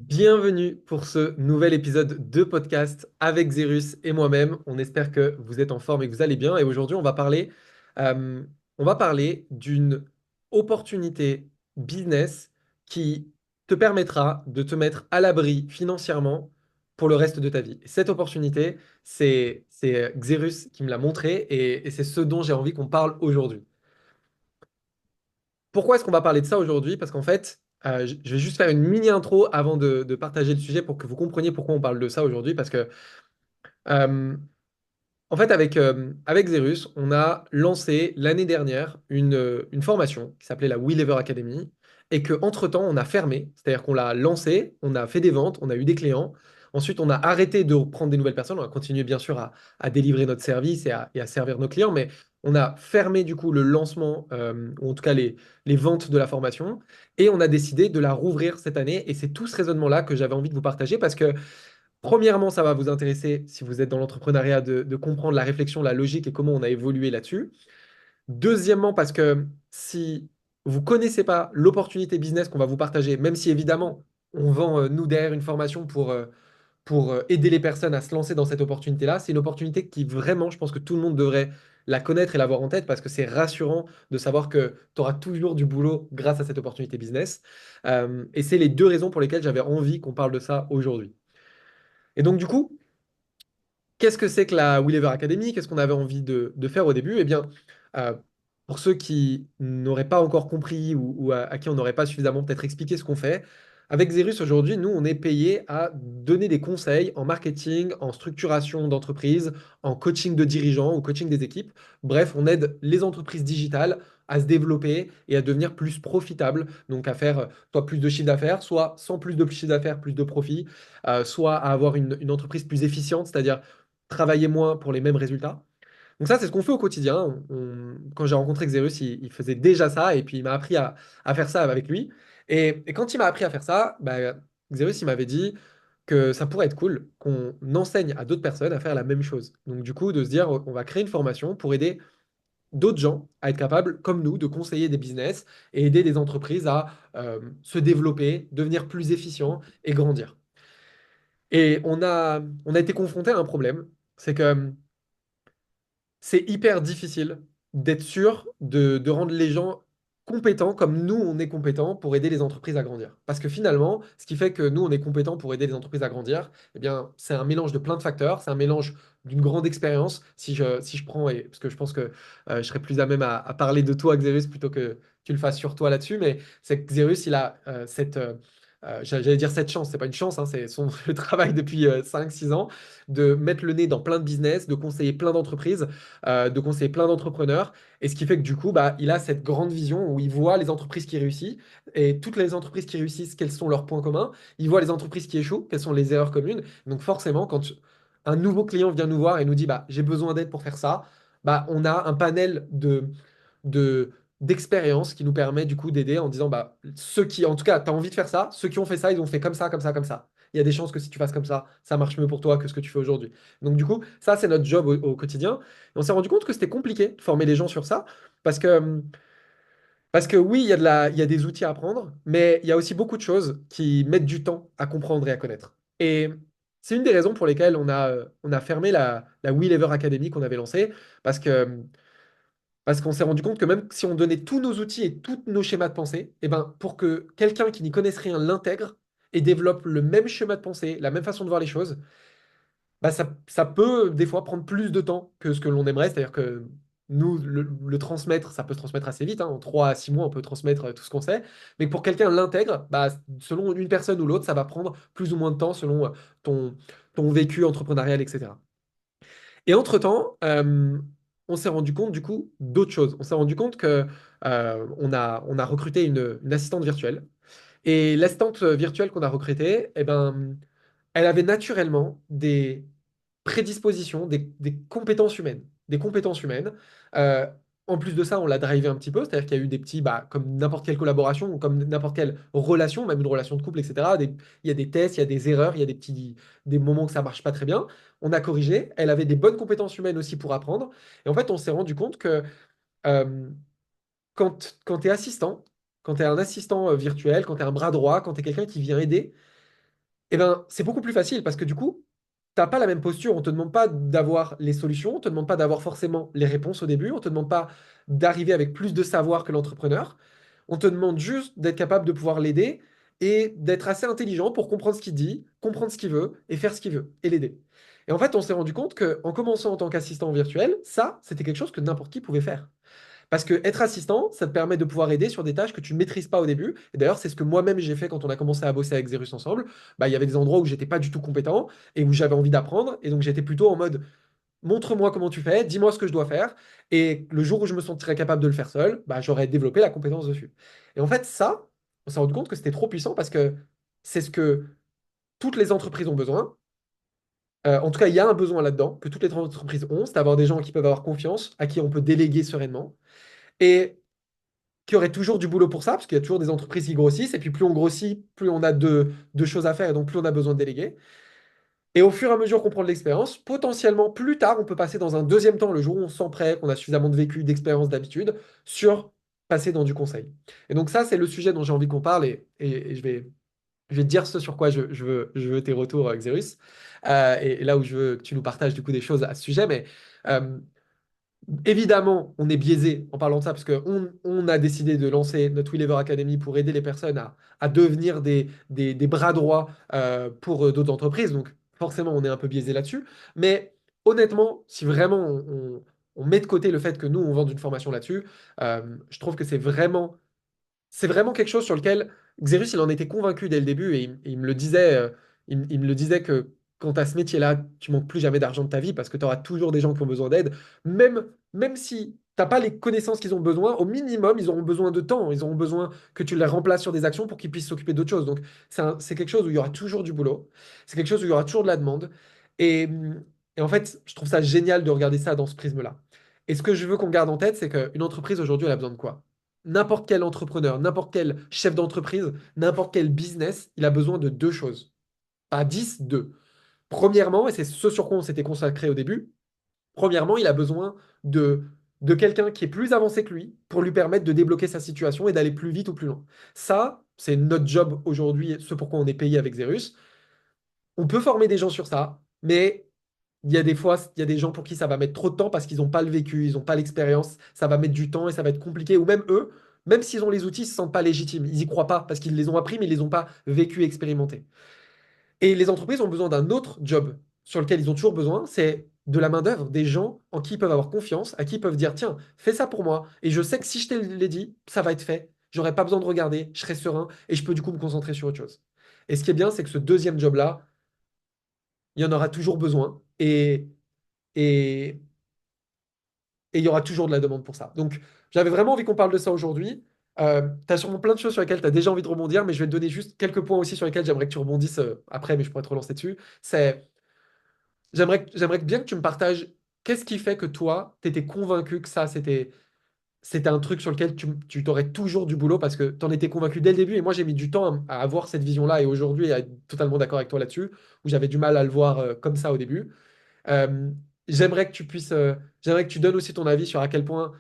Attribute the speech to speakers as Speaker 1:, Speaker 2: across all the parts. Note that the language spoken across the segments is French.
Speaker 1: Bienvenue pour ce nouvel épisode de podcast avec Zérus et moi-même. On espère que vous êtes en forme et que vous allez bien. Et aujourd'hui, euh, on va parler d'une opportunité business qui te permettra de te mettre à l'abri financièrement pour le reste de ta vie. Cette opportunité, c'est Xerus qui me l'a montré et c'est ce dont j'ai envie qu'on parle aujourd'hui. Pourquoi est-ce qu'on va parler de ça aujourd'hui? Parce qu'en fait, je vais juste faire une mini intro avant de partager le sujet pour que vous compreniez pourquoi on parle de ça aujourd'hui. Parce que euh, en fait, avec Xerus, on a lancé l'année dernière une formation qui s'appelait la We Lever Academy et qu'entre-temps, on a fermé. C'est-à-dire qu'on l'a lancé, on a fait des ventes, on a eu des clients. Ensuite, on a arrêté de prendre des nouvelles personnes. On a continué, bien sûr, à délivrer notre service et à servir nos clients. Mais on a fermé, du coup, le lancement, ou en tout cas les ventes de la formation. Et on a décidé de la rouvrir cette année. Et c'est tout ce raisonnement-là que j'avais envie de vous partager parce que premièrement, ça va vous intéresser, si vous êtes dans l'entrepreneuriat, de comprendre la réflexion, la logique et comment on a évolué là-dessus. Deuxièmement, parce que si vous connaissez pas l'opportunité business qu'on va vous partager, même si évidemment, on vend, nous, derrière une formation pour aider les personnes à se lancer dans cette opportunité-là, c'est une opportunité qui vraiment, je pense que tout le monde devrait la connaître et l'avoir en tête parce que c'est rassurant de savoir que tu auras toujours du boulot grâce à cette opportunité business. Et c'est les deux raisons pour lesquelles j'avais envie qu'on parle de ça aujourd'hui. Et donc, du coup, qu'est-ce que c'est que la We Lever Academy? Qu'est-ce qu'on avait envie de faire au début? Eh bien, euh, pour ceux qui n'auraient pas encore compris ou à qui on n'aurait pas suffisamment peut-être expliqué ce qu'on fait, avec Xerus aujourd'hui, nous, on est payé à donner des conseils en marketing, en structuration d'entreprise, en coaching de dirigeants ou coaching des équipes. Bref, on aide les entreprises digitales à se développer et à devenir plus profitables, donc à faire soit plus de chiffre d'affaires, soit sans plus de chiffre d'affaires, plus de profit, soit à avoir une entreprise plus efficiente, c'est-à-dire travailler moins pour les mêmes résultats. Donc ça, c'est ce qu'on fait au quotidien. Quand j'ai rencontré Xerus, il faisait déjà ça et puis il m'a appris à faire ça avec lui. Et quand il m'a appris à faire ça, bah, Xerus, il m'avait dit que ça pourrait être cool qu'on enseigne à d'autres personnes à faire la même chose. Donc du coup, de se dire, on va créer une formation pour aider d'autres gens à être capables, comme nous, de conseiller des business et aider des entreprises à se développer, devenir plus efficients et grandir. Et on a été confronté à un problème, c'est que c'est hyper difficile d'être sûr de rendre les gens compétents comme nous, on est compétents pour aider les entreprises à grandir. Parce que finalement, ce qui fait que nous, on est compétents pour aider les entreprises à grandir, eh bien, c'est un mélange de plein de facteurs, c'est un mélange d'une grande expérience. Si je prends, et, parce que je pense que je serais plus à même à parler de toi, Xerus, plutôt que tu le fasses sur toi là-dessus, mais c'est que Xerus, il a j'allais dire cette chance, c'est pas une chance, hein, c'est son le travail depuis 5-6 ans, de mettre le nez dans plein de business, de conseiller plein d'entreprises, de conseiller plein d'entrepreneurs. Et ce qui fait que du coup, bah, il a cette grande vision où il voit les entreprises qui réussissent et toutes les entreprises qui réussissent, quels sont leurs points communs. Il voit les entreprises qui échouent, quelles sont les erreurs communes. Donc forcément, quand un nouveau client vient nous voir et nous dit, bah, j'ai besoin d'aide pour faire ça, bah, on a un panel de d'expérience qui nous permet du coup d'aider en disant bah ceux qui en tout cas tu as envie de faire ça, ceux qui ont fait ça, ils ont fait comme ça, comme ça, comme ça. Il y a des chances que si tu fasses comme ça marche mieux pour toi que ce que tu fais aujourd'hui. Donc du coup, ça c'est notre job au quotidien. Et on s'est rendu compte que c'était compliqué de former les gens sur ça parce que oui, il y a des outils à apprendre, mais il y a aussi beaucoup de choses qui mettent du temps à comprendre et à connaître. Et c'est une des raisons pour lesquelles on a fermé la We Lever Academy qu'on avait lancée parce que parce qu'on s'est rendu compte que même si on donnait tous nos outils et tous nos schémas de pensée, eh ben, pour que quelqu'un qui n'y connaisse rien l'intègre et développe le même schéma de pensée, la même façon de voir les choses, bah ça peut des fois prendre plus de temps que ce que l'on aimerait. C'est-à-dire que nous, le transmettre, ça peut se transmettre assez vite, hein. En 3 à 6 mois, on peut transmettre tout ce qu'on sait. Mais pour quelqu'un l'intègre, bah, selon une personne ou l'autre, ça va prendre plus ou moins de temps selon ton, ton vécu entrepreneurial, etc. Et entre-temps, on s'est rendu compte du coup d'autres choses. On s'est rendu compte que on a recruté une assistante virtuelle. Et l'assistante virtuelle qu'on a recrutée, eh ben, elle avait naturellement des prédispositions, des compétences humaines. Des compétences humaines. Euh, En plus de ça, on l'a drivé un petit peu, c'est-à-dire qu'il y a eu des petits, bah, comme n'importe quelle collaboration ou comme n'importe quelle relation, même une relation de couple, etc. Il y a des tests, il y a des erreurs, il y a des moments que ça marche pas très bien. On a corrigé. Elle avait des bonnes compétences humaines aussi pour apprendre. Et en fait, on s'est rendu compte que euh, quand tu es assistant, quand tu es un assistant virtuel, quand tu es un bras droit, quand tu es quelqu'un qui vient aider, Eh ben, c'est beaucoup plus facile parce que du coup, t'as pas la même posture. On te demande pas d'avoir les solutions, on te demande pas d'avoir forcément les réponses au début, on te demande pas d'arriver avec plus de savoir que l'entrepreneur. On te demande juste d'être capable de pouvoir l'aider et d'être assez intelligent pour comprendre ce qu'il dit, comprendre ce qu'il veut et faire ce qu'il veut et l'aider. Et en fait, on s'est rendu compte qu'en commençant en tant qu'assistant virtuel, ça, c'était quelque chose que n'importe qui pouvait faire. Parce que être assistant, ça te permet de pouvoir aider sur des tâches que tu ne maîtrises pas au début. Et d'ailleurs, c'est ce que moi-même j'ai fait quand on a commencé à bosser avec Xerus ensemble. Bah, il y avait des endroits où j'étais pas du tout compétent et où j'avais envie d'apprendre. Et donc j'étais plutôt en mode montre-moi comment tu fais, dis-moi ce que je dois faire. Et le jour où je me sentirais capable de le faire seul, bah, j'aurais développé la compétence dessus. Et en fait, ça, on s'est rendu compte que c'était trop puissant parce que c'est ce que toutes les entreprises ont besoin. En tout cas, il y a un besoin là-dedans que toutes les entreprises ont, c'est d'avoir des gens qui peuvent avoir confiance, à qui on peut déléguer sereinement. Et qu'il y aurait toujours du boulot pour ça, parce qu'il y a toujours des entreprises qui grossissent, et puis plus on grossit, plus on a de choses à faire, et donc plus on a besoin de déléguer. Et au fur et à mesure qu'on prend de l'expérience, potentiellement, plus tard, on peut passer dans un deuxième temps, le jour où on se sent prêt, qu'on a suffisamment de vécu, d'expérience, d'habitude, sur passer dans du conseil. Et donc ça, c'est le sujet dont j'ai envie qu'on parle, et je vais te dire ce sur quoi je veux tes retours, Xerus, et là où je veux que tu nous partages du coup des choses à ce sujet, mais... euh, évidemment, on est biaisé en parlant de ça parce qu'on a décidé de lancer notre We Lever Academy pour aider les personnes à devenir des bras droits pour d'autres entreprises. Donc, forcément, on est un peu biaisé là-dessus. Mais honnêtement, si vraiment on met de côté le fait que nous, on vend une formation là-dessus, je trouve que c'est vraiment quelque chose sur lequel Xerus, il en était convaincu dès le début et il me le disait, il me le disait que quand tu as ce métier-là, tu manques plus jamais d'argent de ta vie parce que tu auras toujours des gens qui ont besoin d'aide. Même si tu n'as pas les connaissances qu'ils ont besoin, au minimum, ils auront besoin de temps. Ils auront besoin que tu les remplaces sur des actions pour qu'ils puissent s'occuper d'autres choses. Donc, c'est quelque chose où il y aura toujours du boulot. C'est quelque chose où il y aura toujours de la demande. Et, et en fait, je trouve ça génial de regarder ça dans ce prisme-là. Et ce que je veux qu'on garde en tête, c'est qu'une entreprise aujourd'hui, elle a besoin de quoi? N'importe quel entrepreneur, n'importe quel chef d'entreprise, n'importe quel business, il a besoin de deux choses. Pas 10, deux. Premièrement, et c'est ce sur quoi on s'était consacré au début, premièrement, il a besoin de, de quelqu'un qui est plus avancé que lui pour lui permettre de débloquer sa situation et d'aller plus vite ou plus loin. Ça, c'est notre job aujourd'hui, ce pourquoi on est payé avec Xerus. On peut former des gens sur ça, mais il y a des fois, il y a des gens pour qui ça va mettre trop de temps parce qu'ils n'ont pas le vécu, ils n'ont pas l'expérience, ça va mettre du temps et ça va être compliqué. Ou même eux, même s'ils ont les outils, ils ne se sentent pas légitimes. Ils n'y croient pas parce qu'ils les ont appris, mais ils ne les ont pas vécu, expérimentés. Et les entreprises ont besoin d'un autre job sur lequel ils ont toujours besoin, c'est de la main-d'œuvre, des gens en qui ils peuvent avoir confiance, à qui ils peuvent dire, tiens, fais ça pour moi. Et je sais que si je te l'ai dit, ça va être fait. J'aurai pas besoin de regarder, je serai serein et je peux du coup me concentrer sur autre chose. Et ce qui est bien, c'est que ce deuxième job-là, il y en aura toujours besoin. Et, et il y aura toujours de la demande pour ça. Donc, j'avais vraiment envie qu'on parle de ça aujourd'hui. Tu as sûrement plein de choses sur lesquelles tu as déjà envie de rebondir, mais je vais te donner juste quelques points aussi sur lesquels j'aimerais que tu rebondisses après, mais je pourrais te relancer dessus. J'aimerais bien que tu me partages qu'est-ce qui fait que toi, tu étais convaincu que ça, c'était un truc sur lequel tu t'aurais toujours du boulot parce que tu en étais convaincu dès le début. Et moi, j'ai mis du temps à avoir cette vision-là et aujourd'hui, à être totalement d'accord avec toi là-dessus, où j'avais du mal à le voir comme ça au début. Euh, j'aimerais que tu donnes aussi ton avis sur à quel point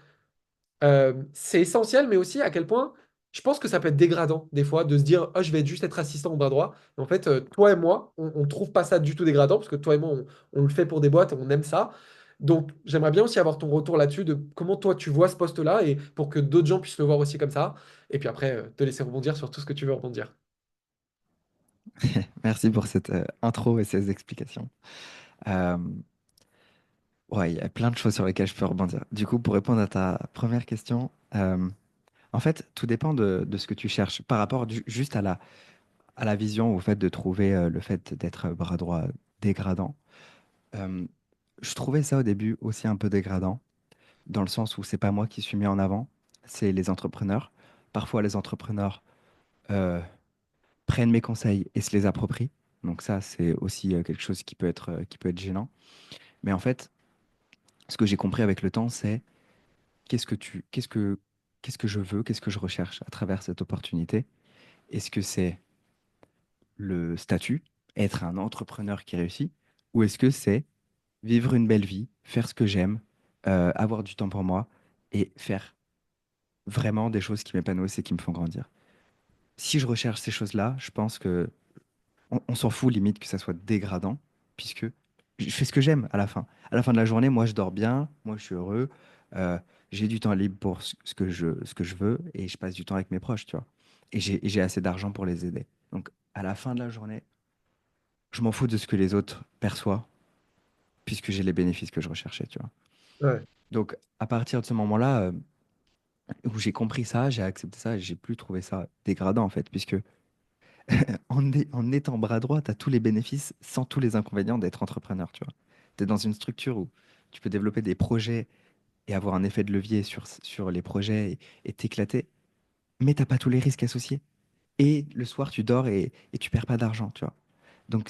Speaker 1: c'est essentiel, mais aussi à quel point je pense que ça peut être dégradant des fois de se dire oh, je vais juste être assistant au bras droit. Et en fait, toi et moi, on ne trouve pas ça du tout dégradant parce que toi et moi, on le fait pour des boîtes, on aime ça. Donc, j'aimerais bien aussi avoir ton retour là-dessus de comment toi tu vois ce poste-là et pour que d'autres gens puissent le voir aussi comme ça. Et puis après, te laisser rebondir sur tout ce que tu veux rebondir.
Speaker 2: Merci pour cette intro et ces explications. Euh, ouais, il y a plein de choses sur lesquelles je peux rebondir. Du coup, pour répondre à ta première question, en fait, tout dépend de ce que tu cherches par rapport juste à la vision, au fait de trouver le fait d'être bras droit dégradant. Euh, je trouvais ça au début aussi un peu dégradant, dans le sens où c'est pas moi qui suis mis en avant, c'est les entrepreneurs. Parfois, les entrepreneurs euh, prennent mes conseils et se les approprient. Donc ça, c'est aussi quelque chose qui peut être gênant. Mais en fait, ce que j'ai compris avec le temps, c'est qu'est-ce que tu, qu'est-ce que je veux, qu'est-ce que je recherche à travers cette opportunité. Est-ce que c'est le statut, être un entrepreneur qui réussit, ou est-ce que c'est vivre une belle vie, faire ce que j'aime, avoir du temps pour moi et faire vraiment des choses qui m'épanouissent et qui me font grandir. Si je recherche ces choses-là, je pense que on s'en fout limite que ça soit dégradant, puisque je fais ce que j'aime à la fin. À la fin de la journée, moi je dors bien, moi je suis heureux, euh, j'ai du temps libre pour ce que je veux et je passe du temps avec mes proches, tu vois. Et j'ai assez d'argent pour les aider. Donc à la fin de la journée, je m'en fous de ce que les autres perçoivent, puisque j'ai les bénéfices que je recherchais, tu vois.
Speaker 1: Ouais.
Speaker 2: Donc à partir de ce moment-là, où j'ai compris ça, j'ai accepté ça et j'ai plus trouvé ça dégradant en fait, puisque en étant bras droit, tu as tous les bénéfices sans tous les inconvénients d'être entrepreneur, tu vois. Tu es dans une structure où tu peux développer des projets et avoir un effet de levier sur les projets et t'éclater, mais t'as pas tous les risques associés. Et le soir, tu dors et tu perds pas d'argent, tu vois. Donc,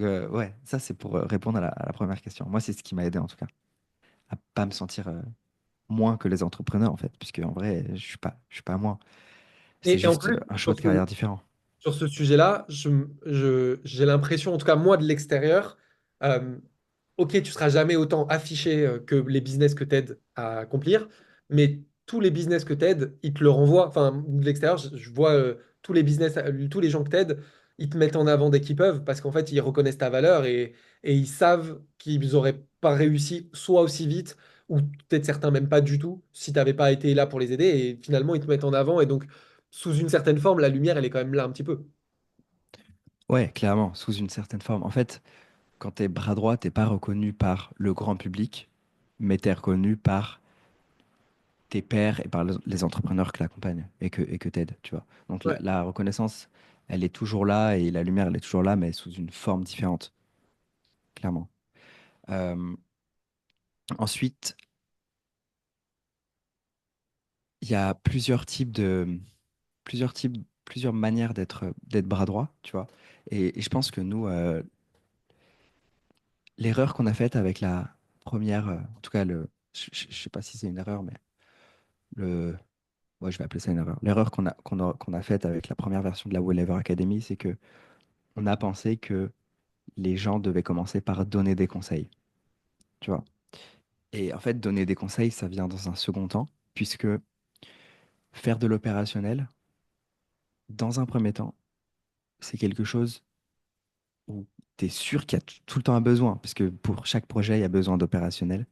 Speaker 2: ouais, ça c'est pour répondre à la première question. Moi, c'est ce qui m'a aidé en tout cas, à pas me sentir moins que les entrepreneurs en fait, puisque en vrai, je suis pas moins. C'est
Speaker 1: Et en
Speaker 2: juste
Speaker 1: plus,
Speaker 2: un choix de carrière différent.
Speaker 1: sur ce sujet-là, j'ai l'impression, en tout cas moi de l'extérieur, euh, ok, tu seras jamais autant affiché que les business que tu aides à accomplir, mais tous les business que tu aides, ils te le renvoient. Enfin, de l'extérieur, je vois tous les business, tous les gens que tu aides, ils te mettent en avant dès qu'ils peuvent parce qu'en fait, ils reconnaissent ta valeur et ils savent qu'ils n'auraient pas réussi soit aussi vite ou peut-être certains même pas du tout si tu n'avais pas été là pour les aider et finalement, ils te mettent en avant et donc sous une certaine forme, la lumière, elle est quand même là un petit peu.
Speaker 2: Ouais, clairement, sous une certaine forme. En fait, quand tu es bras droit, t'es pas reconnu par le grand public, mais tu es reconnu par tes pairs et par les entrepreneurs que l'accompagnent et que t'aides, tu vois. Donc
Speaker 1: Ouais.
Speaker 2: la reconnaissance, elle est toujours là et la lumière, elle est toujours là, mais sous une forme différente, clairement. Euh, ensuite, il y a plusieurs types, plusieurs manières d'être bras droit, tu vois. Et je pense que nous, l'erreur qu'on a faite avec la première, en tout cas, je sais pas si c'est une erreur, mais le, ouais, je vais appeler ça une erreur. L'erreur qu'on a faite avec la première version de la Wellever Academy, c'est que on a pensé que les gens devaient commencer par donner des conseils, tu vois. Et en fait, donner des conseils, ça vient dans un second temps, puisque faire de l'opérationnel, dans un premier temps, c'est quelque chose où tu es sûr qu'il y a tout le temps un besoin, parce que pour chaque projet, il y a besoin d'opérationnel.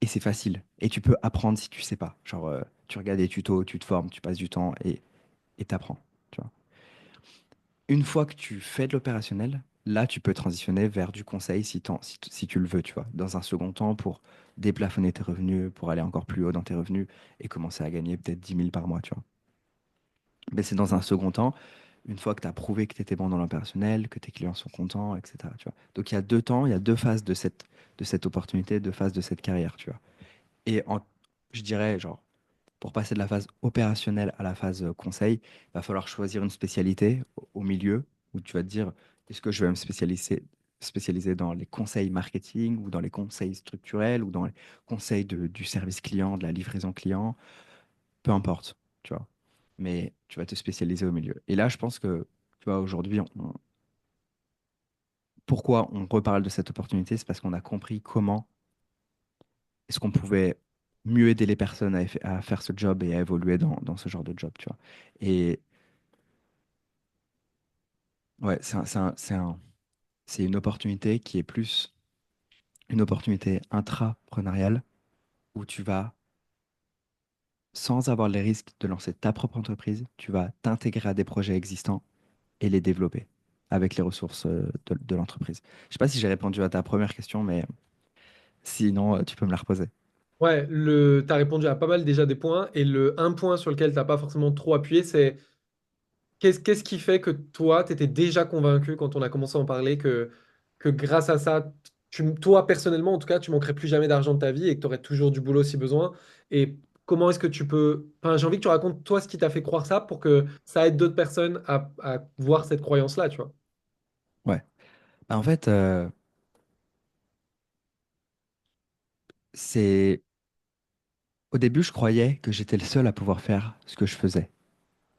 Speaker 2: Et c'est facile. Et tu peux apprendre si tu sais pas. Genre, tu regardes des tutos, tu te formes, tu passes du temps et t'apprends, tu vois. Une fois que tu fais de l'opérationnel, là, tu peux transitionner vers du conseil si tu le veux, tu vois. Dans un second temps, pour déplafonner tes revenus, pour aller encore plus haut dans tes revenus et commencer à gagner peut-être 10 000 par mois, tu vois. Mais c'est dans un second temps, une fois que tu as prouvé que tu étais bon dans l'opérationnel, que tes clients sont contents, etc., tu vois. Donc, il y a deux temps, il y a deux phases de cette opportunité, deux phases de cette carrière, tu vois. Et je dirais, genre, pour passer de la phase opérationnelle à la phase conseil, il va falloir choisir une spécialité au milieu où tu vas te dire, est-ce que je vais me spécialiser dans les conseils marketing ou dans les conseils structurels ou dans les conseils du service client, de la livraison client, peu importe, tu vois. Mais tu vas te spécialiser au milieu. Et là, je pense que, tu vois, aujourd'hui, pourquoi on reparle de cette opportunité, c'est parce qu'on a compris comment est-ce qu'on pouvait mieux aider les personnes à faire ce job et à évoluer dans ce genre de job, tu vois. Et ouais, c'est une opportunité qui est plus une opportunité intrapreneuriale où tu vas, sans avoir les risques de lancer ta propre entreprise, tu vas t'intégrer à des projets existants et les développer avec les ressources de l'entreprise. Je sais pas si j'ai répondu à ta première question, mais sinon, tu peux me la reposer.
Speaker 1: Ouais, tu as répondu à pas mal déjà des points. Et le un point sur lequel tu n'as pas forcément trop appuyé, c'est qu'est-ce qui fait que toi, tu étais déjà convaincu quand on a commencé à en parler que grâce à ça, toi personnellement, en tout cas, tu manquerais plus jamais d'argent de ta vie et que tu aurais toujours du boulot si besoin. Et comment est-ce que tu peux... Enfin, j'ai envie que tu racontes toi ce qui t'a fait croire ça pour que ça aide d'autres personnes à voir cette croyance-là, tu vois.
Speaker 2: Ouais. Bah, en fait, c'est au début, je croyais que j'étais le seul à pouvoir faire ce que je faisais,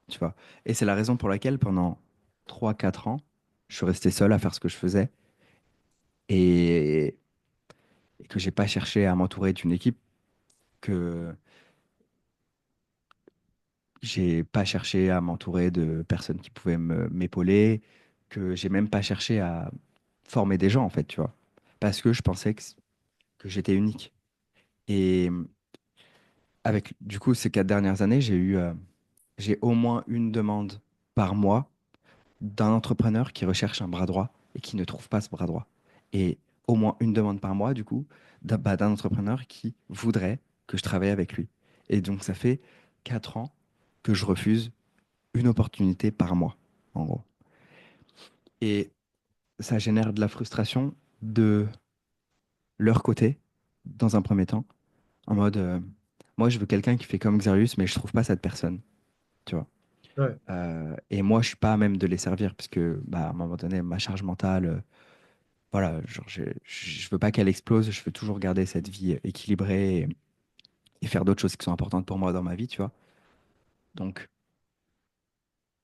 Speaker 2: tu vois. Et c'est la raison pour laquelle pendant 3 4 ans, je suis resté seul à faire ce que je faisais et, et que j'ai pas cherché à m'entourer d'une équipe que j'ai pas cherché à m'entourer de personnes qui pouvaient m'épauler, que j'ai même pas cherché à former des gens, en fait, tu vois. Parce que je pensais que j'étais unique. Et avec, du coup, ces 4 dernières années, j'ai au moins une demande par mois d'un entrepreneur qui recherche un bras droit et qui ne trouve pas ce bras droit. Et au moins une demande par mois, du coup, d'un entrepreneur qui voudrait que je travaille avec lui. Et donc, ça fait 4 ans que je refuse une opportunité par mois, en gros. Et ça génère de la frustration de leur côté, dans un premier temps, en mode, moi, je veux quelqu'un qui fait comme Xerius, mais je trouve pas cette personne, tu vois.
Speaker 1: Ouais,
Speaker 2: Et moi, je suis pas à même de les servir, parce que, bah, à un moment donné, ma charge mentale, voilà, genre, je veux pas qu'elle explose, je veux toujours garder cette vie équilibrée et faire d'autres choses qui sont importantes pour moi dans ma vie, tu vois. Donc,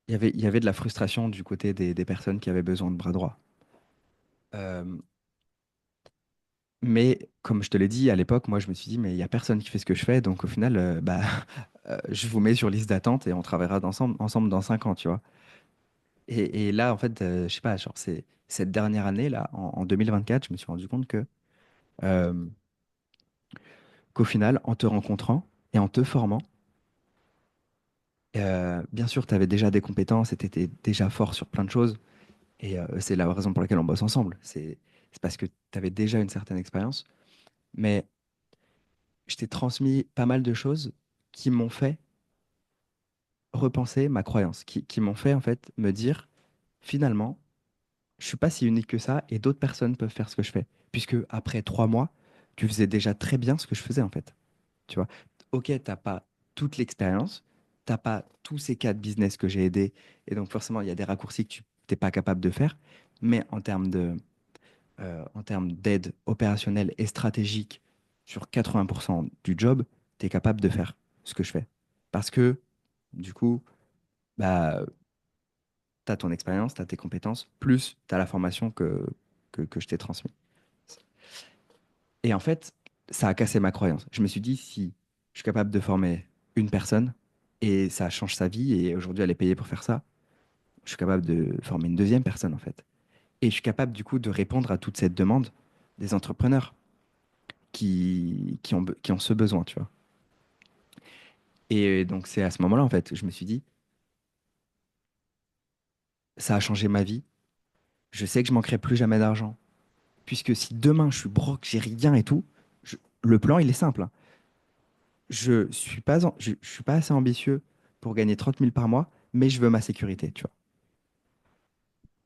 Speaker 2: il y avait de la frustration du côté des personnes qui avaient besoin de bras droits. Euh, mais comme je te l'ai dit, à l'époque, moi, je me suis dit, mais il y a personne qui fait ce que je fais, donc au final, bah, je vous mets sur liste d'attente et on travaillera ensemble dans 5 ans, tu vois. Et là, en fait, je sais pas, genre, c'est cette dernière année, là, en 2024, je me suis rendu compte euh, qu'au final, en te rencontrant et en te formant, bien sûr, tu avais déjà des compétences et tu étais déjà fort sur plein de choses. Et c'est la raison pour laquelle on bosse ensemble. C'est parce que tu avais déjà une certaine expérience. Mais je t'ai transmis pas mal de choses qui m'ont fait repenser ma croyance, qui m'ont fait en fait me dire, finalement, je suis pas si unique que ça et d'autres personnes peuvent faire ce que je fais. Puisque après 3 mois, tu faisais déjà très bien ce que je faisais en fait. Tu vois, ok, t'as pas toute l'expérience, t'as pas tous ces cas de business que j'ai aidés, et donc forcément, il y a des raccourcis que tu n'es pas capable de faire, mais en termes d'aide opérationnelle et stratégique sur 80% du job, tu es capable de faire ce que je fais. Parce que, du coup, bah, tu as ton expérience, tu as tes compétences, plus tu as la formation que je t'ai transmise. Et en fait, ça a cassé ma croyance. Je me suis dit, si je suis capable de former une personne et ça change sa vie et aujourd'hui elle est payée pour faire ça, je suis capable de former une deuxième personne en fait. Et je suis capable du coup de répondre à toute cette demande des entrepreneurs qui ont ce besoin, tu vois. Et donc c'est à ce moment-là en fait, je me suis dit, ça a changé ma vie. Je sais que je manquerai plus jamais d'argent. Puisque si demain je suis broke, j'ai rien et tout, le plan il est simple, hein. Je suis pas assez ambitieux pour gagner 30 000 par mois, mais je veux ma sécurité, tu vois.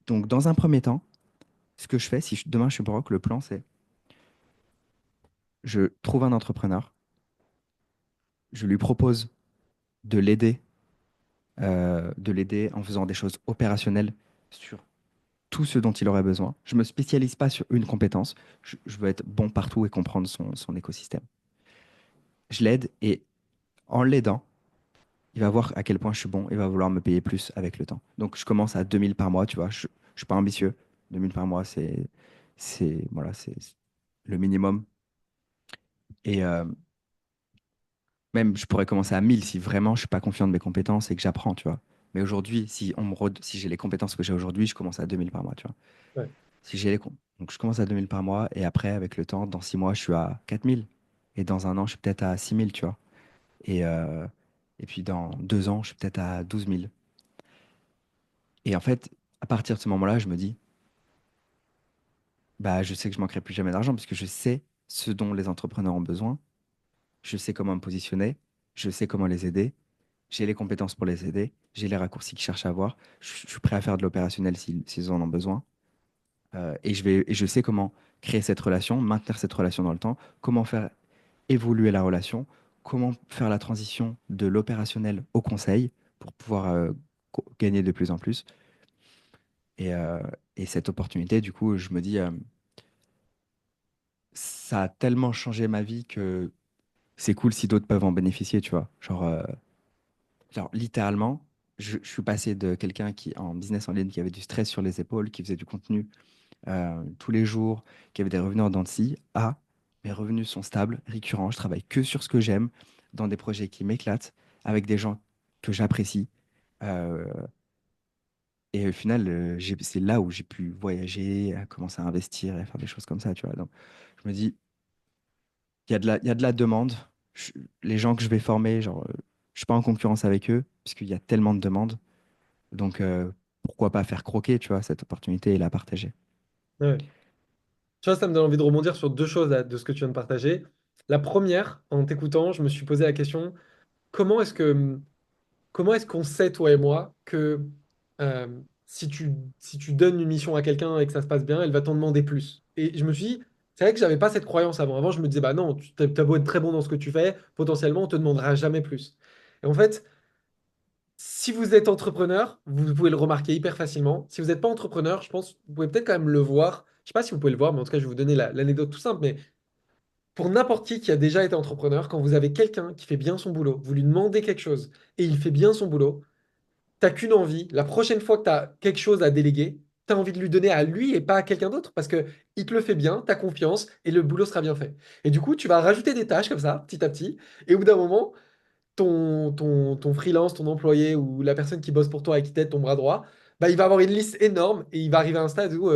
Speaker 2: Donc, dans un premier temps, ce que je fais, si demain je suis broke, le plan, c'est je trouve un entrepreneur, je lui propose de l'aider, de l'aider en faisant des choses opérationnelles sur tout ce dont il aurait besoin. Je me spécialise pas sur une compétence, je veux être bon partout et comprendre son écosystème. Je l'aide et en l'aidant, il va voir à quel point je suis bon, il va vouloir me payer plus avec le temps. Donc je commence à 2 000 par mois, tu vois, je suis pas ambitieux. 2 000 par mois, voilà, c'est le minimum. Et même, je pourrais commencer à 1 000 si vraiment je suis pas confiant de mes compétences et que j'apprends, tu vois. Mais aujourd'hui, si j'ai les compétences que j'ai aujourd'hui, je commence à 2 000 par mois, tu vois.
Speaker 1: ouais,
Speaker 2: Si j'ai les com- Donc je commence à 2 000 par mois et après, avec le temps, dans 6 mois, je suis à 4 000. Et dans un an, je suis peut-être à 6 000, tu vois. Et puis dans 2 ans, je suis peut-être à 12 000. Et en fait, à partir de ce moment-là, je me dis, bah, je sais que je manquerai plus jamais d'argent parce que je sais ce dont les entrepreneurs ont besoin. Je sais comment me positionner. Je sais comment les aider. J'ai les compétences pour les aider. J'ai les raccourcis qu'ils cherchent à avoir. Je suis prêt à faire de l'opérationnel s'ils en ont besoin. Et je sais comment créer cette relation, maintenir cette relation dans le temps, comment faire évoluer la relation, comment faire la transition de l'opérationnel au conseil pour pouvoir gagner de plus en plus. Et, euh, et cette opportunité, du coup, je me dis, ça a tellement changé ma vie que c'est cool si d'autres peuvent en bénéficier, tu vois. Genre littéralement, je suis passé de quelqu'un qui, en business en ligne, qui avait du stress sur les épaules, qui faisait du contenu tous les jours, qui avait des revenus en dents de scie, à mes revenus sont stables, récurrents, je travaille que sur ce que j'aime, dans des projets qui m'éclatent, avec des gens que j'apprécie. Euh, et au final, c'est là où j'ai pu voyager, commencer à investir et faire des choses comme ça, tu vois. Donc, je me dis, il y a de la demande. Je- les gens que je vais former, genre, je suis pas en concurrence avec eux, puisqu'il y a tellement de demandes. Donc, pourquoi pas faire croquer, tu vois, cette opportunité et la partager.
Speaker 1: Ouais. Tu vois, ça me donne envie de rebondir sur deux choses là, de ce que tu viens de partager. La première, en t'écoutant, je me suis posé la question, comment est-ce que comment est-ce qu'on sait, toi et moi, que euh, si tu donnes une mission à quelqu'un et que ça se passe bien, elle va t'en demander plus? Et je me suis dit, c'est vrai que j'avais pas cette croyance avant. Avant, je me disais, bah non, tu as beau être très bon dans ce que tu fais, potentiellement, on te demandera jamais plus. Et en fait, si vous êtes entrepreneur, vous pouvez le remarquer hyper facilement. Si vous n'êtes pas entrepreneur, je pense, vous pouvez peut-être quand même le voir. Je sais pas si vous pouvez le voir, mais en tout cas, je vais vous donner l'anecdote tout simple. Mais pour n'importe qui a déjà été entrepreneur, quand vous avez quelqu'un qui fait bien son boulot, vous lui demandez quelque chose et il fait bien son boulot, t'as qu'une envie, la prochaine fois que tu as quelque chose à déléguer, tu as envie de lui donner à lui et pas à quelqu'un d'autre parce que il te le fait bien, tu as confiance et le boulot sera bien fait. Et du coup, tu vas rajouter des tâches comme ça, petit à petit, et au bout d'un moment, ton freelance, ton employé ou la personne qui bosse pour toi et qui t'aide, ton bras droit, bah, il va avoir une liste énorme et il va arriver à un stade où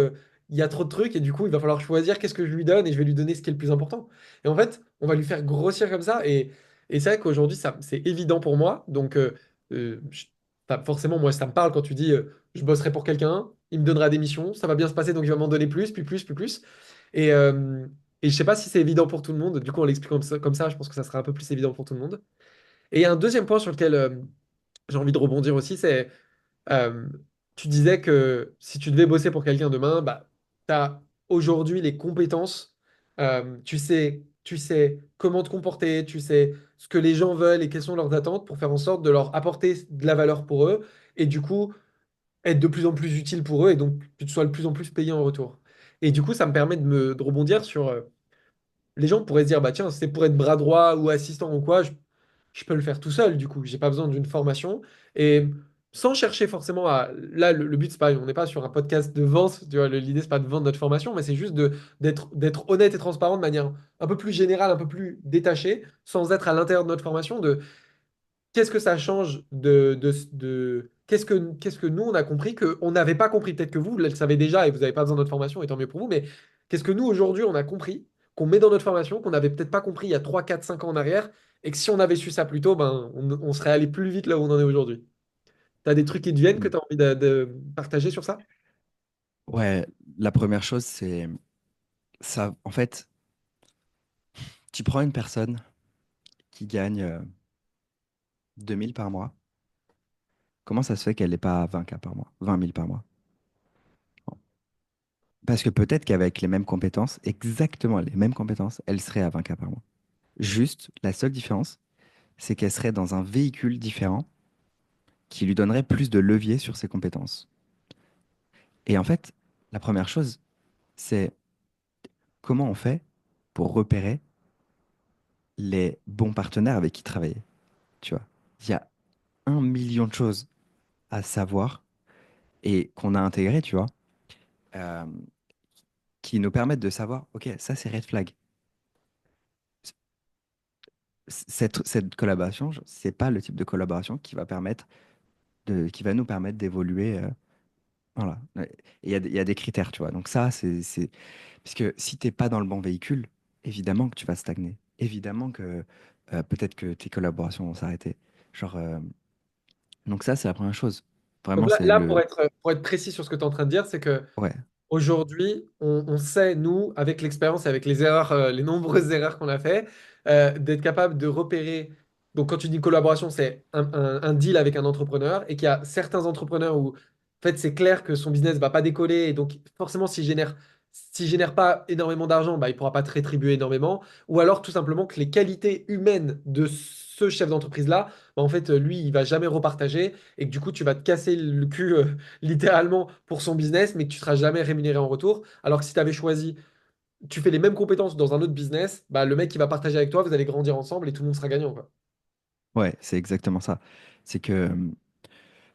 Speaker 1: il y a trop de trucs et du coup, il va falloir choisir qu'est-ce que je lui donne et je vais lui donner ce qui est le plus important. Et en fait, on va lui faire grossir comme ça et c'est vrai qu'aujourd'hui, ça, c'est évident pour moi. Donc, forcément, moi, ça me parle quand tu dis je bosserai pour quelqu'un, il me donnera des missions, ça va bien se passer, donc il va m'en donner plus, puis plus, puis plus. Et, euh, et je sais pas si c'est évident pour tout le monde. Du coup, en l'expliquant comme ça, je pense que ça sera un peu plus évident pour tout le monde. Et il y a un deuxième point sur lequel j'ai envie de rebondir aussi, c'est euh, tu disais que si tu devais bosser pour quelqu'un demain, bah, tu as aujourd'hui les compétences, tu sais comment te comporter, tu sais ce que les gens veulent et quelles sont leurs attentes pour faire en sorte de leur apporter de la valeur pour eux et du coup être de plus en plus utile pour eux et donc que tu sois de plus en plus payé en retour. Et du coup, ça me permet de rebondir sur les gens pourraient se dire, bah tiens, c'est pour être bras droit ou assistant ou quoi, je peux le faire tout seul, du coup. J'ai pas besoin d'une formation. Et sans chercher forcément à. Là, le but, c'est pas. On n'est pas sur un podcast de vente, tu vois. L'idée, c'est pas de vendre notre formation, mais c'est juste d'être honnête et transparent de manière un peu plus générale, un peu plus détachée, sans être à l'intérieur de notre formation, de qu'est-ce que ça change qu'est-ce que nous, on a compris qu'on n'avait pas compris. Peut-être que vous le savez déjà et vous n'avez pas besoin de notre formation, et tant mieux pour vous, mais qu'est-ce que nous, aujourd'hui, on a compris, qu'on met dans notre formation, qu'on n'avait peut-être pas compris il y a 3 4 5 ans en arrière, et que si on avait su ça plus tôt, ben, on serait allé plus vite là où on en est aujourd'hui. Tu as des trucs qui te viennent que
Speaker 2: Mm.
Speaker 1: tu as envie de partager sur ça?
Speaker 2: Ouais, la première chose, c'est ça. En fait, tu prends une personne qui gagne 2000 par mois. Comment ça se fait qu'elle n'est pas à 20K par mois, 20 000 par mois? Bon. Parce que peut-être qu'avec les mêmes compétences, exactement les mêmes compétences, elle serait à 20K par mois. Juste, la seule différence, c'est qu'elle serait dans un véhicule différent qui lui donnerait plus de levier sur ses compétences. Et en fait, la première chose, c'est comment on fait pour repérer les bons partenaires avec qui travailler. Tu vois, il y a 1 million de choses à savoir et qu'on a intégrées, tu vois, euh, qui nous permettent de savoir, ok, ça c'est red flag. Cette collaboration, c'est pas le type de collaboration qui va permettre qui va nous permettre d'évoluer. Voilà. Ouais. Et il y a des critères, tu vois. Donc ça, parce que si t'es pas dans le bon véhicule, évidemment que tu vas stagner. Évidemment que peut-être que tes collaborations vont s'arrêter. Genre, donc ça, c'est la première chose.
Speaker 1: Donc
Speaker 2: Vraiment,
Speaker 1: là,
Speaker 2: c'est le.
Speaker 1: pour être précis sur ce que tu es en train de dire, c'est que
Speaker 2: Ouais.
Speaker 1: aujourd'hui, on sait, nous, avec l'expérience et avec les erreurs, les nombreuses erreurs qu'on a fait, d'être capable de repérer. Donc, quand tu dis collaboration, c'est un deal avec un entrepreneur et qu'il y a certains entrepreneurs où, en fait, c'est clair que son business va pas décoller et donc, forcément, s'il génère pas énormément d'argent, bah, il pourra pas te rétribuer énormément. Ou alors, tout simplement, que les qualités humaines de ce chef d'entreprise-là, bah, en fait, lui, il va jamais repartager et que du coup, tu vas te casser le cul littéralement pour son business, mais que tu seras jamais rémunéré en retour. Alors que si tu avais choisi, tu fais les mêmes compétences dans un autre business, bah, le mec qui va partager avec toi, vous allez grandir ensemble et tout le monde sera gagnant, quoi.
Speaker 2: Ouais, c'est exactement ça. C'est que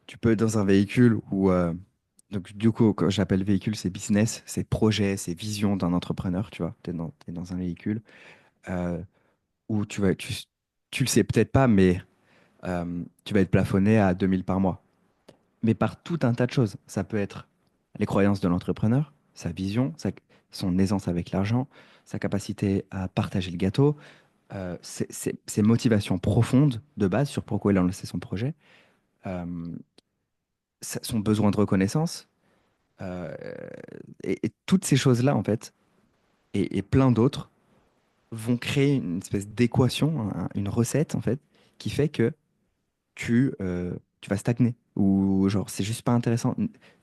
Speaker 2: tu peux être dans un véhicule où. Donc, du coup, quand j'appelle véhicule, c'est business, c'est projet, c'est vision d'un entrepreneur, tu vois. T'es dans un véhicule où tu le sais peut-être pas, mais tu vas être plafonné à 2 000 par mois. Mais par tout un tas de choses. Ça peut être les croyances de l'entrepreneur, sa vision, son aisance avec l'argent, sa capacité à partager le gâteau, ses motivations profondes de base sur pourquoi il a lancé son projet, euh, son besoin de reconnaissance, euh, et toutes ces choses-là, en fait, et plein d'autres, vont créer une espèce d'équation, une recette, en fait, qui fait que tu vas stagner. Ou genre, c'est juste pas intéressant.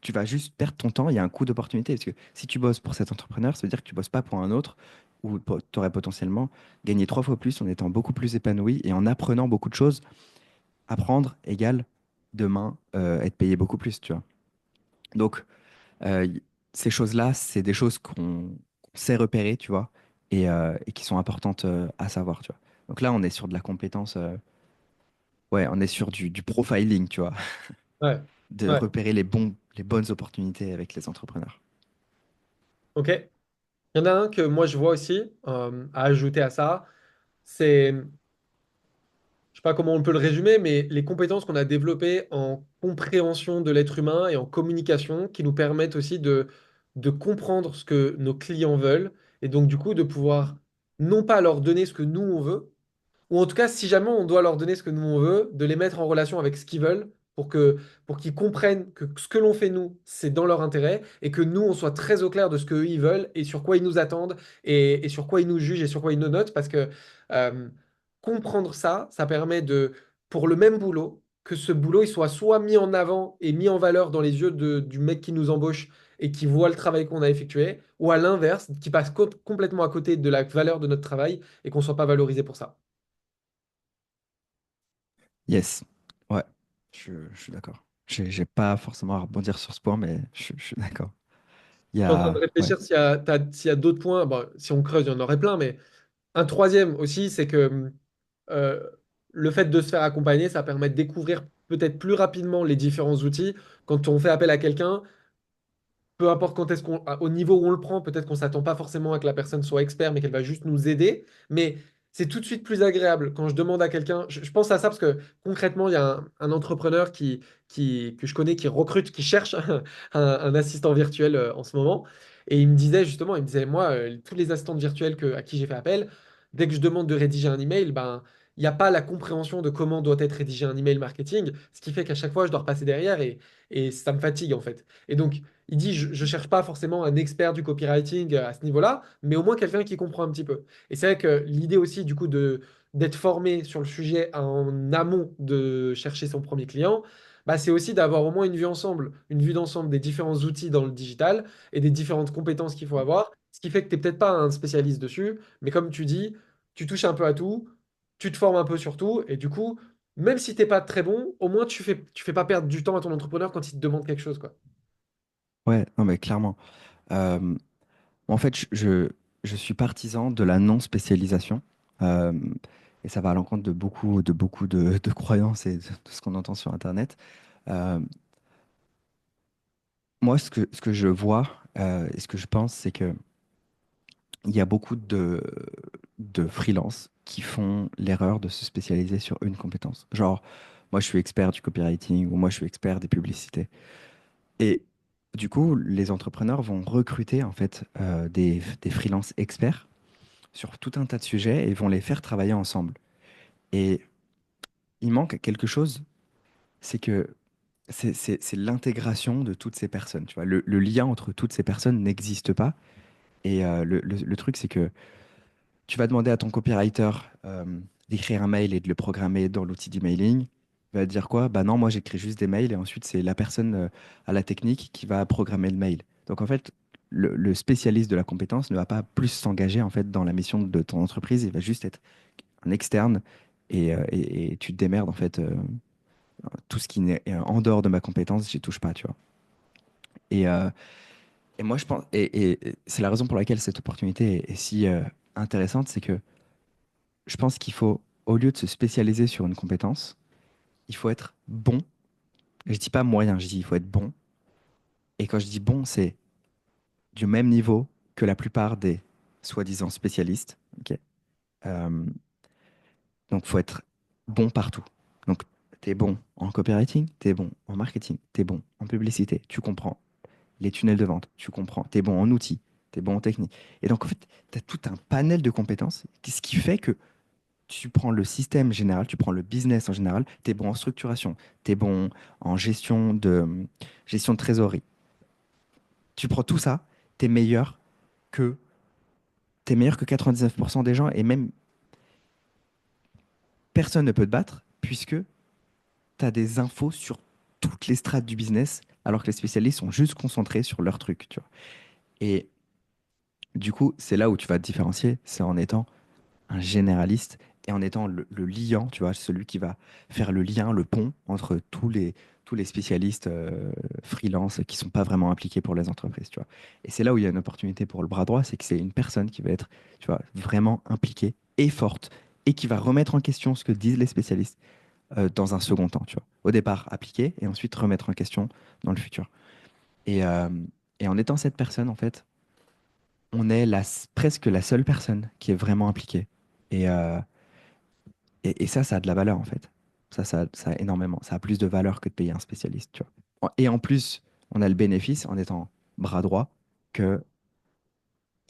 Speaker 2: Tu vas juste perdre ton temps. Il y a un coût d'opportunité. Parce que si tu bosses pour cet entrepreneur, ça veut dire que tu bosses pas pour un autre où tu aurais potentiellement gagné 3 fois plus en étant beaucoup plus épanoui et en apprenant beaucoup de choses. Apprendre égale demain être payé beaucoup plus, tu vois. Donc, euh, y- ces choses-là, c'est des choses qu'on sait repérer, tu vois, et qui sont importantes à savoir, tu vois. Donc là, on est sur de la compétence. Ouais, on est sur du profiling, tu vois,
Speaker 1: Ouais,
Speaker 2: de
Speaker 1: ouais,
Speaker 2: repérer les bonnes opportunités avec les entrepreneurs.
Speaker 1: ok. Il y en a un que moi je vois aussi à ajouter à ça, c'est, je sais pas comment on peut le résumer, mais les compétences qu'on a développées en compréhension de l'être humain et en communication qui nous permettent aussi de comprendre ce que nos clients veulent et donc du coup de pouvoir non pas leur donner ce que nous on veut, ou en tout cas, si jamais on doit leur donner ce que nous on veut, de les mettre en relation avec ce qu'ils veulent pour qu'ils comprennent que ce que l'on fait nous, c'est dans leur intérêt et que nous, on soit très au clair de ce qu'eux, ils veulent et sur quoi ils nous attendent et sur quoi ils nous jugent et sur quoi ils nous notent parce que euh, comprendre ça, ça permet pour le même boulot, que ce boulot, il soit soit mis en avant et mis en valeur dans les yeux du mec qui nous embauche et qui voit le travail qu'on a effectué, ou à l'inverse, qui passe complètement à côté de la valeur de notre travail et qu'on ne soit pas valorisé pour ça.
Speaker 2: Yes. Ouais, je suis d'accord. J'ai pas forcément à rebondir sur ce point, mais je suis d'accord. Il y
Speaker 1: Je suis en train de
Speaker 2: ouais.
Speaker 1: réfléchir s'il y a d'autres points. Bon, si on creuse, il y en aurait plein, mais un troisième aussi, c'est que euh, le fait de se faire accompagner, ça permet de découvrir peut-être plus rapidement les différents outils. Quand on fait appel à quelqu'un, peu importe quand est-ce au niveau où on le prend, peut-être qu'on s'attend pas forcément à que la personne soit expert, mais qu'elle va juste nous aider. Mais c'est tout de suite plus agréable quand je demande à quelqu'un. Je pense à ça parce que concrètement, il y a un entrepreneur que je connais qui recrute, qui cherche un assistant virtuel en ce moment. Et il me disait justement, il me disait, moi, tous les assistants virtuels à qui j'ai fait appel, dès que je demande de rédiger un email, ben, il n'y a pas la compréhension de comment doit être rédigé un email marketing, ce qui fait qu'à chaque fois, je dois repasser derrière et ça me fatigue en fait. Et donc, il dit, je ne cherche pas forcément un expert du copywriting à ce niveau-là, mais au moins quelqu'un qui comprend un petit peu. Et c'est vrai que l'idée aussi, du coup, d'être formé sur le sujet en amont de chercher son premier client, bah, c'est aussi d'avoir au moins une vue d'ensemble des différents outils dans le digital et des différentes compétences qu'il faut avoir, ce qui fait que tu n'es peut-être pas un spécialiste dessus, mais comme tu dis, tu touches un peu à tout, tu te formes un peu sur tout, et du coup, même si tu n'es pas très bon, au moins tu fais pas perdre du temps à ton entrepreneur quand il te demande quelque chose, quoi.
Speaker 2: Ouais, non, mais clairement. Euh, En fait, je suis partisan de la non-spécialisation. Euh, et ça va à l'encontre de croyances et de ce qu'on entend sur Internet. Euh, Moi, ce que je vois et ce que je pense, c'est que il y a beaucoup de freelances qui font l'erreur de se spécialiser sur une compétence. Genre, moi, je suis expert du copywriting ou moi, je suis expert des publicités. Et du coup, les entrepreneurs vont recruter en fait des freelances experts sur tout un tas de sujets et vont les faire travailler ensemble. Et il manque quelque chose, c'est que c'est l'intégration de toutes ces personnes. Tu vois, le lien entre toutes ces personnes n'existe pas. Et le truc, c'est que tu vas demander à ton copywriter d'écrire un mail et de le programmer dans l'outil d'emailing. Il va te dire quoi? Bah non, moi j'écris juste des mails et ensuite c'est la personne à la technique qui va programmer le mail. Donc en fait, le spécialiste de la compétence ne va pas plus s'engager en fait dans la mission de ton entreprise, il va juste être un externe et tu te démerdes en fait. Tout ce qui est en dehors de ma compétence, j'y touche pas, tu vois. Et, euh, et moi je pense, et c'est la raison pour laquelle cette opportunité est si intéressante, c'est que je pense qu'il faut, au lieu de se spécialiser sur une compétence, il faut être bon. Je dis pas moyen, je dis il faut être bon. Et quand je dis bon, c'est du même niveau que la plupart des soi-disant spécialistes. Ok. Euh, donc, il faut être bon partout. Donc, T'es bon en copywriting, t'es bon en marketing, t'es bon en publicité, tu comprends les tunnels de vente, tu comprends, t'es bon en outils, t'es bon en technique. Et donc, en fait, tu as tout un panel de compétences, ce qui fait que tu prends le système général, tu prends le business en général, t'es bon en structuration, t'es bon en gestion de trésorerie. Tu prends tout ça, t'es meilleur que, t'es meilleur que 99% des gens et même personne ne peut te battre puisque tu as des infos sur toutes les strates du business, alors que les spécialistes sont juste concentrés sur leur truc, tu vois. Et du coup, c'est là où tu vas te différencier, c'est en étant un généraliste et en étant le liant, tu vois, celui qui va faire le lien, le pont entre tous les spécialistes freelance qui sont pas vraiment impliqués pour les entreprises, tu vois. Et c'est là où il y a une opportunité pour le bras droit, c'est que c'est une personne qui va être, tu vois, vraiment impliquée et forte et qui va remettre en question ce que disent les spécialistes dans un second temps, tu vois. Au départ, appliquer et ensuite remettre en question dans le futur. Et, euh, et en étant cette personne, en fait, on est presque la seule personne qui est vraiment impliquée. Et, euh, et ça, ça a de la valeur, en fait. Ça a énormément. Ça a plus de valeur que de payer un spécialiste, tu vois. Et en plus, on a le bénéfice, en étant bras droit, que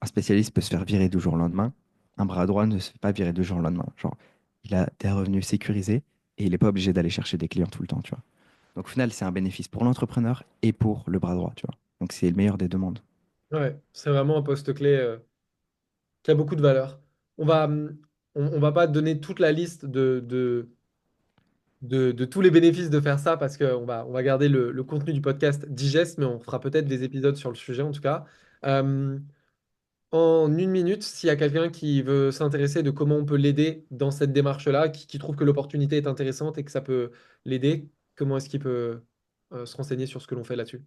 Speaker 2: un spécialiste peut se faire virer du jour au lendemain. Un bras droit ne se fait pas virer du jour au lendemain. Genre, il a des revenus sécurisés et il n'est pas obligé d'aller chercher des clients tout le temps, tu vois. Donc au final, c'est un bénéfice pour l'entrepreneur et pour le bras droit, tu vois. Donc c'est le meilleur des deux mondes.
Speaker 1: Ouais, c'est vraiment un poste clé qui a beaucoup de valeur. On va pas donner toute la liste de tous les bénéfices de faire ça parce on va garder le contenu du podcast digeste, mais on fera peut-être des épisodes sur le sujet en tout cas. Euh, En une minute, s'il y a quelqu'un qui veut s'intéresser de comment on peut l'aider dans cette démarche-là, qui trouve que l'opportunité est intéressante et que ça peut l'aider, comment est-ce qu'il peut se renseigner sur ce que l'on fait là-dessus?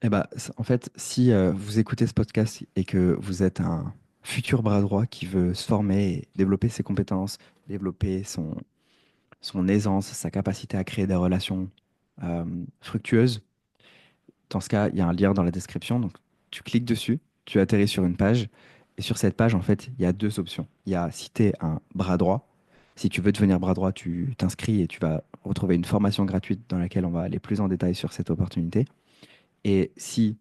Speaker 2: Et bah, en fait, si vous écoutez ce podcast et que vous êtes un futur bras droit qui veut se former et développer ses compétences, développer son aisance, sa capacité à créer des relations euh, fructueuses, dans ce cas, il y a un lien dans la description. Donc, tu cliques dessus, tu atterris sur une page. Et sur cette page, en fait, il y a deux options. Il y a si tu es un bras droit. Si tu veux devenir bras droit, tu t'inscris et tu vas retrouver une formation gratuite dans laquelle on va aller plus en détail sur cette opportunité. Et si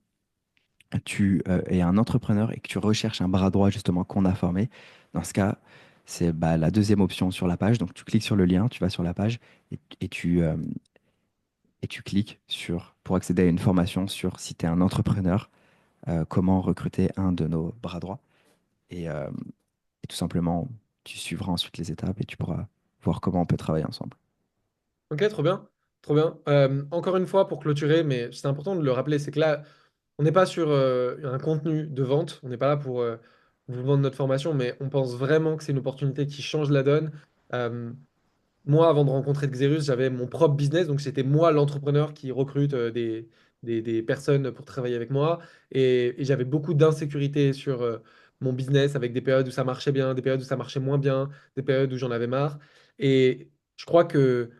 Speaker 2: tu es un entrepreneur et que tu recherches un bras droit justement qu'on a formé, dans ce cas, c'est bah, la deuxième option sur la page. Donc tu cliques sur le lien, tu vas sur la page et tu cliques pour accéder à une formation sur si tu es un entrepreneur, comment recruter un de nos bras droits. Et tout simplement, tu suivras ensuite les étapes et tu pourras voir comment on peut travailler ensemble.
Speaker 1: Ok, trop bien. Trop bien. Encore une fois, pour clôturer, mais c'est important de le rappeler, c'est que là, on n'est pas sur un contenu de vente, on n'est pas là pour vous vendre notre formation, mais on pense vraiment que c'est une opportunité qui change la donne. Euh, Moi, avant de rencontrer Xerus, j'avais mon propre business, donc c'était moi l'entrepreneur qui recrute des personnes pour travailler avec moi. Et j'avais beaucoup d'insécurité sur mon business, avec des périodes où ça marchait bien, des périodes où ça marchait moins bien, des périodes où j'en avais marre. Et je crois que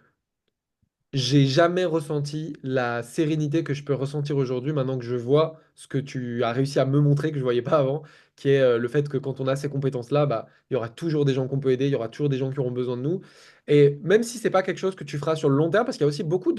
Speaker 1: j'ai jamais ressenti la sérénité que je peux ressentir aujourd'hui maintenant que je vois ce que tu as réussi à me montrer que je voyais pas avant, qui est le fait que quand on a ces compétences-là, bah, il y aura toujours des gens qu'on peut aider, il y aura toujours des gens qui auront besoin de nous. Et même si c'est pas quelque chose que tu feras sur le long terme, parce qu'il y a aussi beaucoup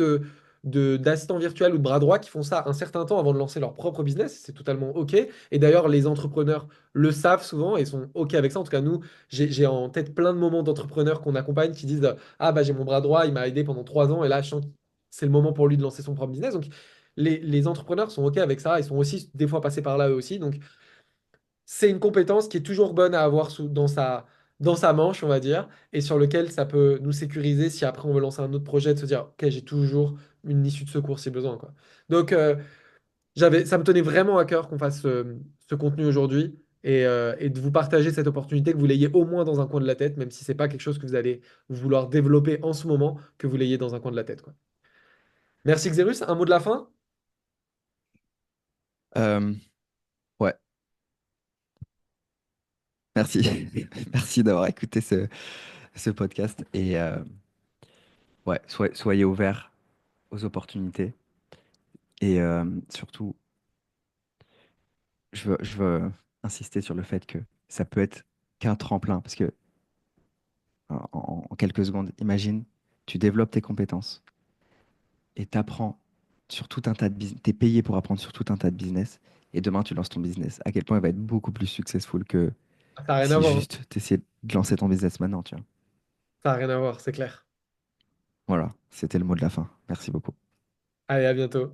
Speaker 1: d'assistants virtuels ou de bras droits qui font ça un certain temps avant de lancer leur propre business, c'est totalement OK. Et d'ailleurs, les entrepreneurs le savent souvent et sont OK avec ça. En tout cas, nous, j'ai en tête plein de moments d'entrepreneurs qu'on accompagne qui disent ah bah j'ai mon bras droit, il m'a aidé pendant 3 ans et là je sens que c'est le moment pour lui de lancer son propre business. Donc les entrepreneurs sont OK avec ça, ils sont aussi des fois passés par là eux aussi. Donc c'est une compétence qui est toujours bonne à avoir dans sa manche, on va dire, et sur lequel ça peut nous sécuriser si après on veut lancer un autre projet, de se dire ok j'ai toujours une issue de secours si besoin, quoi. Donc ça me tenait vraiment à cœur qu'on fasse ce contenu aujourd'hui. Et de vous partager cette opportunité, que vous l'ayez au moins dans un coin de la tête, même si c'est pas quelque chose que vous allez vouloir développer en ce moment, que vous l'ayez dans un coin de la tête, quoi. Merci Xerus, un mot de la fin?
Speaker 2: Euh, ouais, merci. Merci d'avoir écouté ce podcast. Et ouais, soyez ouverts aux opportunités. Et surtout, je veux insister sur le fait que ça peut être qu'un tremplin. Parce que en quelques secondes, imagine. tu développes tes compétences et t'apprends sur tout un tas de business. T'es payé pour apprendre sur tout un tas de business. Et demain, tu lances ton business. À quel point il va être beaucoup plus successful que
Speaker 1: Ça n'a rien à
Speaker 2: si
Speaker 1: voir, hein.
Speaker 2: juste tu essayais de lancer ton business maintenant, tu vois.
Speaker 1: Ça n'a rien à voir, c'est clair.
Speaker 2: Voilà, c'était le mot de la fin. Merci beaucoup.
Speaker 1: Allez, à bientôt.